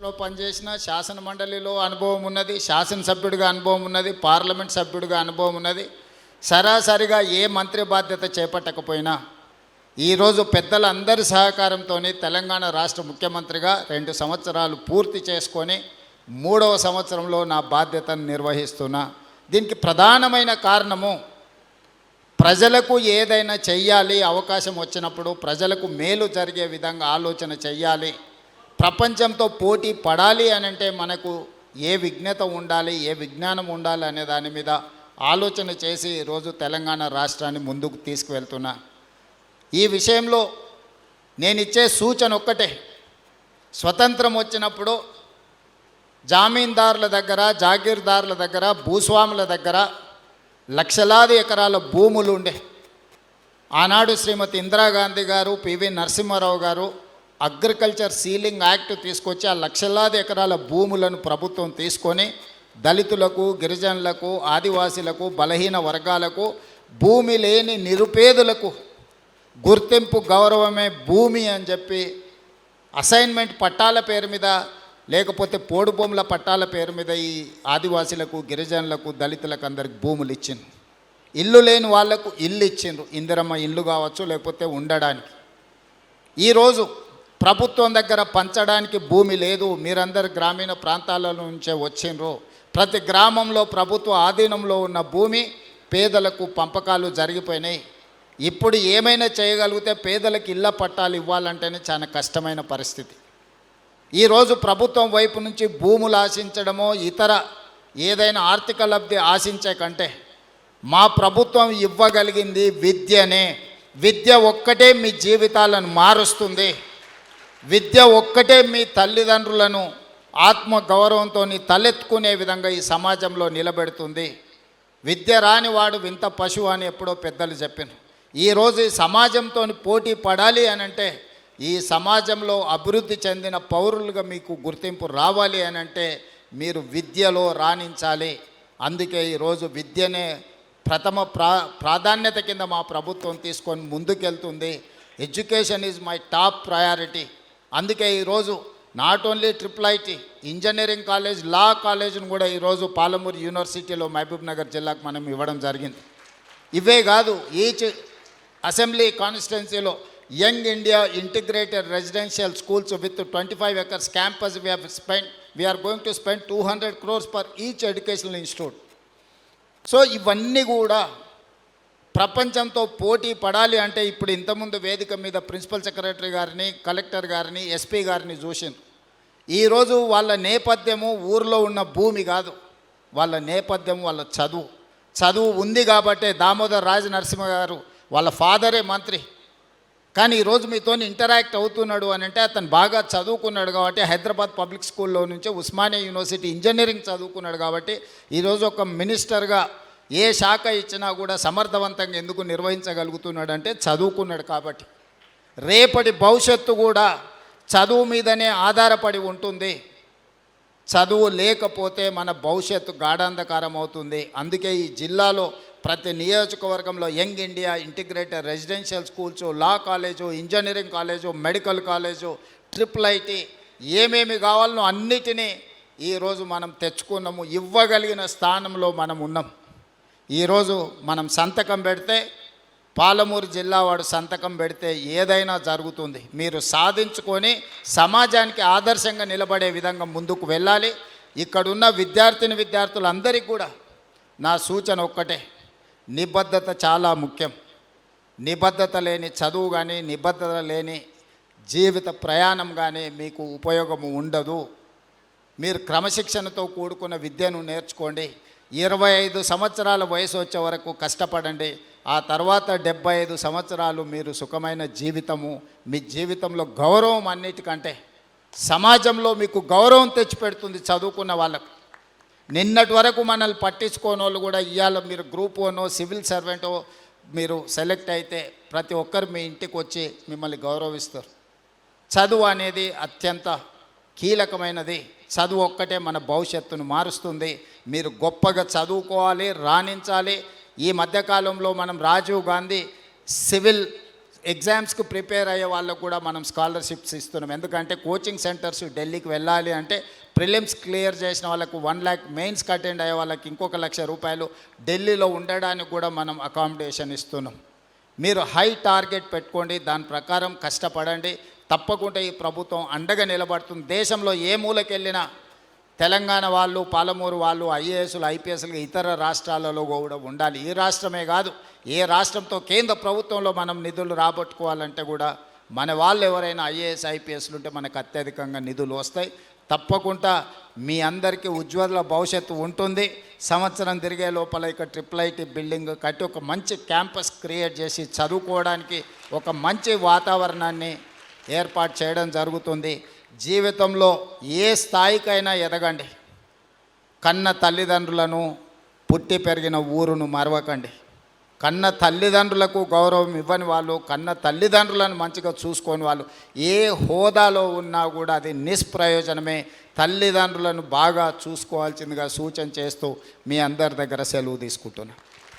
లో పనిచేసిన శాసన మండలిలో అనుభవం ఉన్నది, శాసనసభ్యుడిగా అనుభవం ఉన్నది, పార్లమెంట్ సభ్యుడిగా అనుభవం ఉన్నది. సరాసరిగా ఏ మంత్రి బాధ్యత చేపట్టకపోయినా ఈరోజు పెద్దలందరి సహకారంతో తెలంగాణ రాష్ట్ర ముఖ్యమంత్రిగా 2 సంవత్సరాలు పూర్తి చేసుకొని 3వ సంవత్సరంలో నా బాధ్యతను నిర్వహిస్తున్నా. దీనికి ప్రధానమైన కారణము ప్రజలకు ఏదైనా చెయ్యాలి, అవకాశం వచ్చినప్పుడు ప్రజలకు మేలు జరిగే విధంగా ఆలోచన చెయ్యాలి. ప్రపంచంతో పోటీ పడాలి అని అంటే మనకు ఏ విజ్ఞత ఉండాలి, ఏ విజ్ఞానం ఉండాలి అనే దాని మీద ఆలోచన చేసి ఈరోజు తెలంగాణ రాష్ట్రాన్ని ముందుకు తీసుకువెళ్తున్నా. ఈ విషయంలో నేను ఇచ్చే సూచన ఒక్కటే, స్వతంత్రం వచ్చినప్పుడు జామీందారుల దగ్గర, జాగీర్దారుల దగ్గర, భూస్వాముల దగ్గర లక్షలాది ఎకరాల భూములు ఉండే. ఆనాడు శ్రీమతి ఇందిరాగాంధీ గారు, పివి నరసింహారావు గారు అగ్రికల్చర్ సీలింగ్ యాక్ట్ తీసుకొచ్చి ఆ లక్షలాది ఎకరాల భూములను ప్రభుత్వం తీసుకొని దళితులకు, గిరిజనులకు, ఆదివాసీలకు, బలహీన వర్గాలకు, భూమి లేని నిరుపేదలకు గుర్తింపు గౌరవమే భూమి అని చెప్పి అసైన్మెంట్ పట్టాల పేరు మీద, లేకపోతే పోడు భూముల పట్టాల పేరు మీద ఈ ఆదివాసీలకు, గిరిజనులకు, దళితులకు అందరికి భూములు ఇచ్చిండ్రు. ఇల్లు లేని వాళ్లకు ఇల్లు ఇచ్చిండ్రు, ఇందిరమ్మ ఇల్లు కావచ్చు, లేకపోతే ఉండడానికి. ఈరోజు ప్రభుత్వం దగ్గర పంచడానికి భూమి లేదు. మీరందరు గ్రామీణ ప్రాంతాల నుంచే వచ్చిండ్రు. ప్రతి గ్రామంలో ప్రభుత్వ ఆధీనంలో ఉన్న భూమి పేదలకు పంపకాలు జరిగిపోయినాయి. ఇప్పుడు ఏమైనా చేయగలిగితే పేదలకు ఇళ్ల పట్టాలు ఇవ్వాలంటేనే చాలా కష్టమైన పరిస్థితి. ఈరోజు ప్రభుత్వం వైపు నుంచి భూములు ఆశించడమో ఇతర ఏదైనా ఆర్థిక లబ్ధి ఆశించే కంటే మా ప్రభుత్వం ఇవ్వగలిగింది విద్యనే. విద్య ఒక్కటే మీ జీవితాలను మారుస్తుంది. విద్య ఒక్కటే మీ తల్లిదండ్రులను ఆత్మ గౌరవంతో తలెత్తుకునే విధంగా ఈ సమాజంలో నిలబెడుతుంది. విద్య రాని వాడు వింత పశువు అని ఎప్పుడో పెద్దలు చెప్పారు. ఈరోజు ఈ సమాజంతో పోటీ పడాలి అని అంటే, ఈ సమాజంలో అభివృద్ధి చెందిన పౌరులుగా మీకు గుర్తింపు రావాలి అని అంటే మీరు విద్యలో రాణించాలి. అందుకే ఈరోజు విద్యనే ప్రథమ ప్రాధాన్యత కింద మా ప్రభుత్వం తీసుకొని ముందుకెళ్తుంది. Education is my top priority. అందుకే ఈరోజు not only IIIT engineering college, law కాలేజ్ను కూడా ఈరోజు పాలమూరు యూనివర్సిటీలో మహబూబ్ నగర్ జిల్లాకు మనం ఇవ్వడం జరిగింది. ఇవే కాదు, ఈచ్ అసెంబ్లీ కాన్స్టిట్యున్సీలో young India integrated residential schools with 25 acres campus we are going to spend 200 crores for each educational institute. So ఇవన్నీ కూడా ప్రపంచంతో పోటీ పడాలి అంటే ఇప్పుడు ఇంతకుముందు వేదిక మీద ప్రిన్సిపల్ సెక్రటరీ గారిని, కలెక్టర్ గారిని, ఎస్పీ గారిని చూసింది. ఈరోజు వాళ్ళ నేపథ్యము ఊరిలో ఉన్న భూమి కాదు, వాళ్ళ నేపథ్యం వాళ్ళ చదువు ఉంది. కాబట్టే దామోదర్ రాజ నరసింహ గారు వాళ్ళ ఫాదరే మంత్రి, కానీ ఈరోజు మీతో ఇంటరాక్ట్ అవుతున్నాడు అని అంటే అతను బాగా చదువుకున్నాడు కాబట్టి, హైదరాబాద్ పబ్లిక్ స్కూల్లో నుంచే ఉస్మానియా యూనివర్సిటీ ఇంజనీరింగ్ చదువుకున్నాడు కాబట్టి ఈరోజు ఒక మినిస్టర్గా ఏ శాఖ ఇచ్చినా కూడా సమర్థవంతంగా ఎందుకు నిర్వహించగలుగుతున్నాడు అంటే చదువుకున్నాడు కాబట్టి. రేపటి భవిష్యత్తు కూడా చదువు మీదనే ఆధారపడి ఉంటుంది. చదువు లేకపోతే మన భవిష్యత్తు గాఢాంధకారం అవుతుంది. అందుకే ఈ జిల్లాలో ప్రతి నియోజకవర్గంలో young India integrated residential schools, లా college, engineering college, medical college, IIIT ఏమేమి కావాలనో అన్నిటినీ ఈరోజు మనం తెచ్చుకున్నాము. ఇవ్వగలిగిన స్థానంలో మనం ఉన్నాం. ఈరోజు మనం సంతకం పెడితే, పాలమూరు జిల్లా వాడు సంతకం పెడితే ఏదైనా జరుగుతుంది. మీరు సాధించుకొని సమాజానికి ఆదర్శంగా నిలబడే విధంగా ముందుకు వెళ్ళాలి. ఇక్కడున్న విద్యార్థులందరికీ కూడా నా సూచన ఒక్కటే, నిబద్ధత చాలా ముఖ్యం. నిబద్ధత లేని చదువు కానీ, నిబద్ధత లేని జీవిత ప్రయాణం కానీ మీకు ఉపయోగము ఉండదు. మీరు క్రమశిక్షణతో కూడుకున్న విద్యను నేర్చుకోండి. 25 సంవత్సరాల వయసు వచ్చే వరకు కష్టపడండి. ఆ తర్వాత 75 సంవత్సరాలు మీరు సుఖమైన జీవితము, మీ జీవితంలో గౌరవం అన్నిటికంటే సమాజంలో మీకు గౌరవం తెచ్చిపెడుతుంది చదువుకున్న వాళ్ళకు. నిన్నటి వరకు మనల్ని పట్టించుకోని వాళ్ళు కూడా ఇవాళ మీరు గ్రూప్ 1 సివిల్ సర్వెంటో మీరు సెలెక్ట్ అయితే ప్రతి ఒక్కరు మీ ఇంటికి వచ్చి మిమ్మల్ని గౌరవిస్తారు. చదువు అనేది అత్యంత కీలకమైనది. చదువు ఒక్కటే మన భవిష్యత్తును మారుస్తుంది. మీరు గొప్పగా చదువుకోవాలి, రాణించాలి. ఈ మధ్యకాలంలో మనం రాజీవ్ గాంధీ సివిల్ ఎగ్జామ్స్కి ప్రిపేర్ అయ్యే వాళ్ళకు కూడా మనం స్కాలర్షిప్స్ ఇస్తున్నాం. ఎందుకంటే కోచింగ్ సెంటర్స్ ఢిల్లీకి వెళ్ళాలి అంటే ప్రిలిమ్స్ క్లియర్ చేసిన వాళ్ళకు 1 lakh, మెయిన్స్కి అటెండ్ అయ్యే వాళ్ళకి ఇంకొక 1 లక్ష రూపాయలు ఢిల్లీలో ఉండడానికి కూడా మనం అకామిడేషన్ ఇస్తున్నాం. మీరు హై టార్గెట్ పెట్టుకోండి, దాని ప్రకారం కష్టపడండి. తప్పకుండా ఈ ప్రభుత్వం అండగా నిలబడుతుంది. దేశంలో ఏ మూలకెళ్ళినా తెలంగాణ వాళ్ళు, పాలమూరు వాళ్ళు ఐఏఎస్లు, ఐపీఎస్లు ఇతర రాష్ట్రాలలో కూడా ఉండాలి. ఈ రాష్ట్రమే కాదు, ఏ రాష్ట్రంతో కేంద్ర ప్రభుత్వంలో మనం నిధులు రాబట్టుకోవాలంటే కూడా మన వాళ్ళు ఎవరైనా ఐఏఎస్, ఐపీఎస్లు ఉంటే మనకు అత్యధికంగా నిధులు వస్తాయి. తప్పకుండా మీ అందరికీ ఉజ్వల భవిష్యత్తు ఉంటుంది. సంవత్సరం తిరిగే లోపల ఇక IIIT బిల్డింగ్ కట్టి ఒక మంచి క్యాంపస్ క్రియేట్ చేసి చదువుకోవడానికి ఒక మంచి వాతావరణాన్ని ఏర్పాటు చేయడం జరుగుతుంది. జీవితంలో ఏ స్థాయికైనా ఎదగండి. కన్న తల్లిదండ్రులను, పుట్టి పెరిగిన ఊరును మరవకండి. కన్న తల్లిదండ్రులకు గౌరవం ఇవ్వని వాళ్ళు, కన్న తల్లిదండ్రులను మంచిగా చూసుకొని వాళ్ళు ఏ హోదాలో ఉన్నా కూడా అది నిష్ప్రయోజనమే. తల్లిదండ్రులను బాగా చూసుకోవాల్సిందిగా సూచన చేస్తూ మీ అందరి దగ్గర సెలవు తీసుకుంటున్నాను.